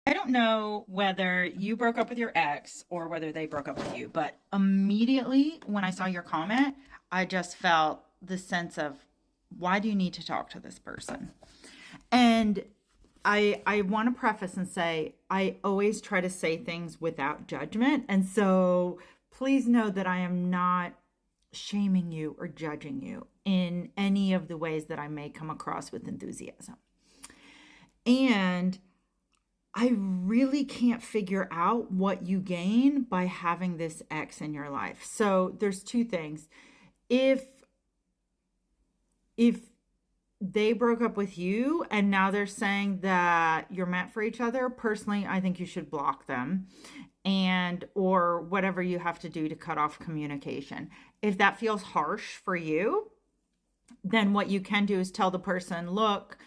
I don't know whether you broke up with your ex or whether they broke up with you, but immediately when I saw your comment, I just felt the sense of, why do you need to talk to this person? And I want to preface and say I always try to say things without judgment. And so please know that I am not shaming you or judging you in any of the ways that I may come across with enthusiasm. And I really can't figure out what you gain by having this ex in your life. So there's two things. If if they broke up with you and now they're saying that you're meant for each other, personally, I think you should block them and or whatever you have to do to cut off communication. If that feels harsh for you, then what you can do is tell the person, look,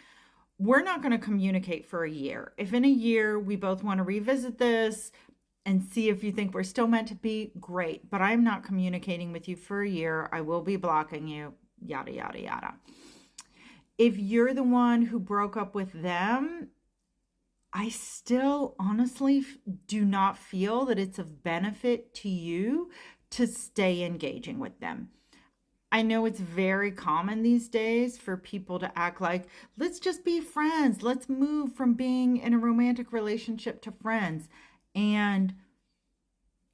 we're not going to communicate for a year. If in a year we both want to revisit this and see if you think we're still meant to be, great. But I'm not communicating with you for a year. I will be blocking you, yada, yada, yada. If you're the one who broke up with them, I still honestly do not feel that it's of benefit to you to stay engaging with them. I know it's very common these days for people to act like, let's just be friends. Let's move from being in a romantic relationship to friends. And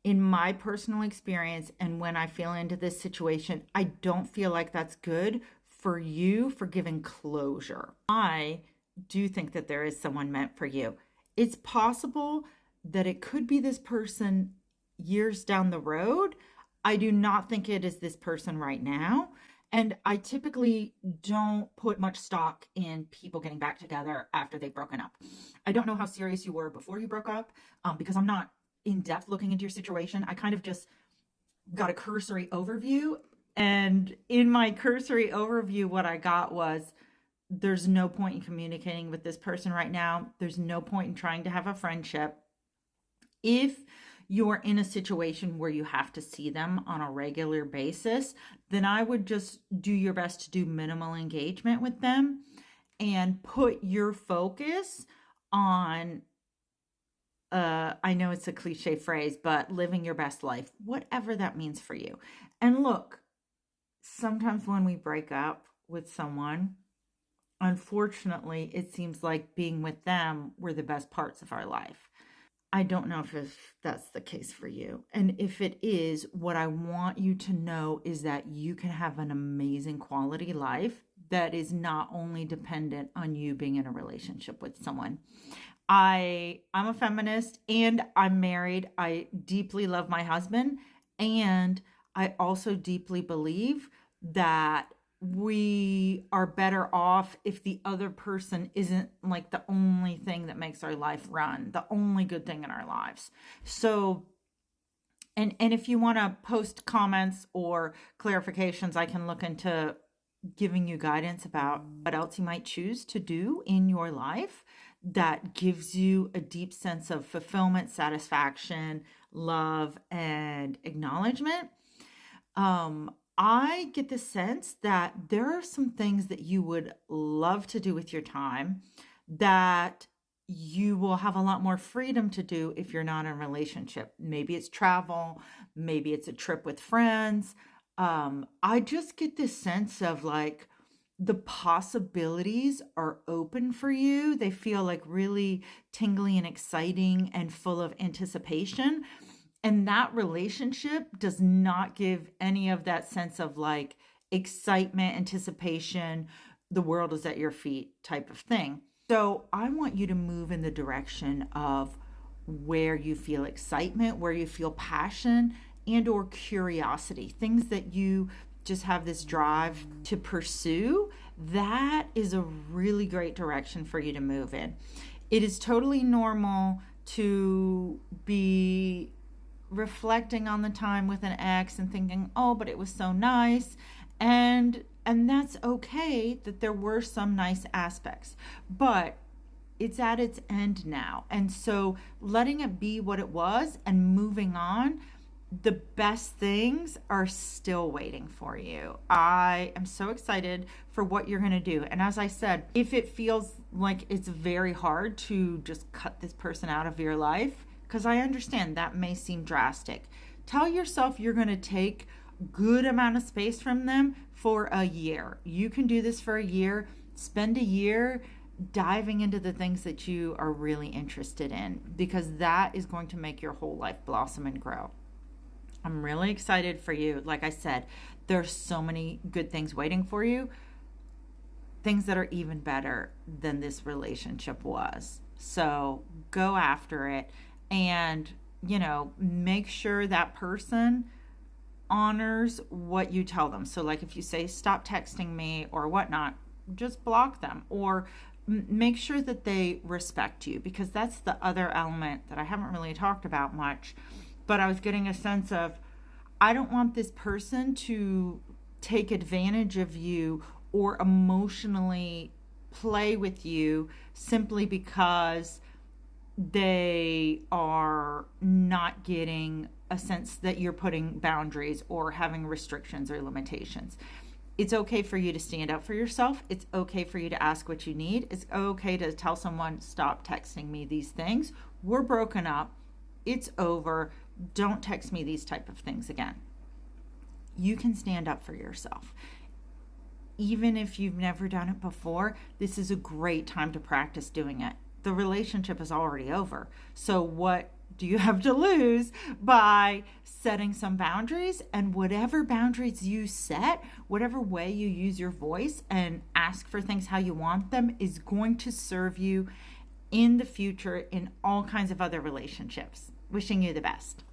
in my personal experience, and when I feel into this situation, I don't feel like that's good for you for giving closure. I do think that there is someone meant for you. It's possible that it could be this person years down the road. I do not think it is this person right now. And I typically don't put much stock in people getting back together after they've broken up. I don't know how serious you were before you broke up, because I'm not in depth looking into your situation. I kind of just got a cursory overview. And in my cursory overview, what I got was, there's no point in communicating with this person right now. There's no point in trying to have a friendship. If you're in a situation where you have to see them on a regular basis, then I would just do your best to do minimal engagement with them and put your focus on, I know it's a cliche phrase, but living your best life, whatever that means for you. And look, sometimes when we break up with someone, unfortunately, it seems like being with them were the best parts of our life. I don't know if that's the case for you. And if it is, what I want you to know is that you can have an amazing quality life that is not only dependent on you being in a relationship with someone. I'm a feminist and I'm married. I deeply love my husband. And I also deeply believe that we are better off if the other person isn't like the only thing that makes our life run, the only good thing in our lives. So, and if you want to post comments or clarifications, I can look into giving you guidance about what else you might choose to do in your life that gives you a deep sense of fulfillment, satisfaction, love, and acknowledgement. I get the sense that there are some things that you would love to do with your time that you will have a lot more freedom to do if you're not in a relationship. Maybe it's travel, maybe it's a trip with friends. I just get this sense of like the possibilities are open for you. They feel like really tingly and exciting and full of anticipation. And that relationship does not give any of that sense of like excitement, anticipation, the world is at your feet type of thing. So I want you to move in the direction of where you feel excitement, where you feel passion and or curiosity, things that you just have this drive to pursue. That is a really great direction for you to move in. It is totally normal to be reflecting on the time with an ex and thinking, oh, but it was so nice. And that's okay that there were some nice aspects, but it's at its end now. And so letting it be what it was and moving on the best things are still waiting for you. I am so excited for what you're going to do. And as I said, if it feels like it's very hard to just cut this person out of your life, because I understand that may seem drastic, tell yourself you're going to take good amount of space from them for a year. You can do this for a year. Spend a year diving into the things that you are really interested in, because that is going to make your whole life blossom and grow. I'm really excited for you. Like I said, there's so many good things waiting for you, things that are even better than this relationship was. So go after it and, make sure that person honors what you tell them. So, like if you say, stop texting me or whatnot, just block them, or make sure that they respect you, because that's the other element that I haven't really talked about much. But I was getting a sense of, I don't want this person to take advantage of you or emotionally play with you simply because they are not getting a sense that you're putting boundaries or having restrictions or limitations. It's okay for you to stand up for yourself. It's okay for you to ask what you need. It's okay to tell someone, stop texting me these things. We're broken up. It's over. Don't text me these type of things again. You can stand up for yourself. Even if you've never done it before, this is a great time to practice doing it. The relationship is already over. So what do you have to lose by setting some boundaries? And whatever boundaries you set, whatever way you use your voice and ask for things how you want them, is going to serve you in the future in all kinds of other relationships. Wishing you the best.